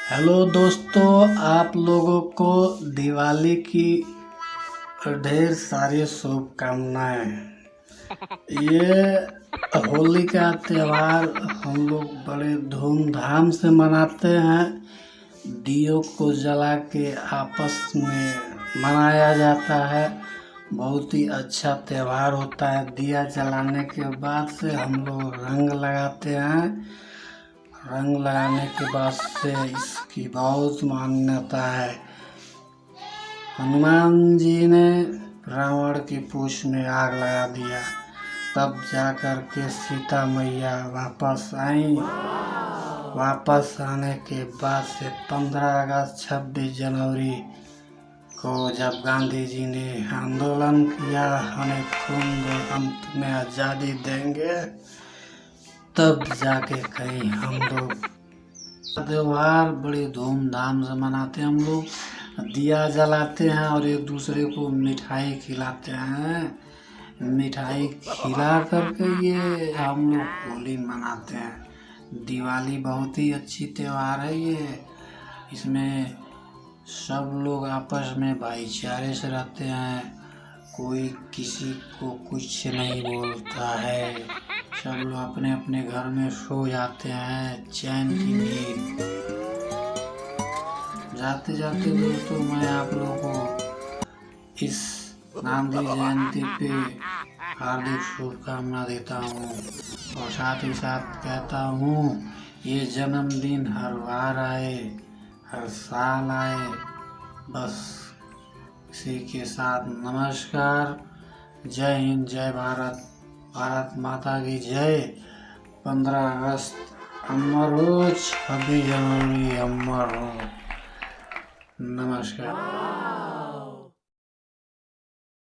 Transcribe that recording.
Hello दोस्तों, आप लोगों को दिवाली की ढेर सारी शुभकामनाएं। ये होली का त्यौहार हम लोग बड़े धूमधाम से मनाते हैं। दियों को जला के आपस में मनाया जाता है। बहुत ही अच्छा त्यौहार होता है। दिया जलाने के बाद से हम लोग रंग लगाते हैं। रंग लगाने के बाद से इसकी बहुत मान्यता है। हनुमान जी ने रावण की पूंछ में आग लगा दिया, तब जा कर के सीता मैया वापस आई। वापस आने के बाद से 15 अगस्त 26 जनवरी को जब गांधी जी ने आंदोलन किया, हमें खून दो हम तुम्हें आज़ादी देंगे, तब जाके कहीं हम लोग त्योहार बड़े धूमधाम से मनाते हैं। हम लोग दिया जलाते हैं और एक दूसरे को मिठाई खिलाते हैं। मिठाई खिला करके ये हम लोग होली मनाते हैं। दिवाली बहुत ही अच्छी त्योहार है ये। इसमें सब लोग आपस में भाईचारे से रहते हैं। कोई किसी को कुछ नहीं बोलता है। सब लोग अपने अपने घर में सो जाते हैं चैन की नींद। जाते जाते दोस्तों, मैं आप लोगों को इस गांधी जयंती पे हार्दिक शुभकामना देता हूँ और साथ ही साथ कहता हूँ, ये जन्मदिन हर बार आए, हर साल आए। बस इसी के साथ नमस्कार। जय हिंद, जय भारत, भारत माता की जय। 15 अगस्त अमर हो, 26 जनवरी अमर हो। नमस्कार।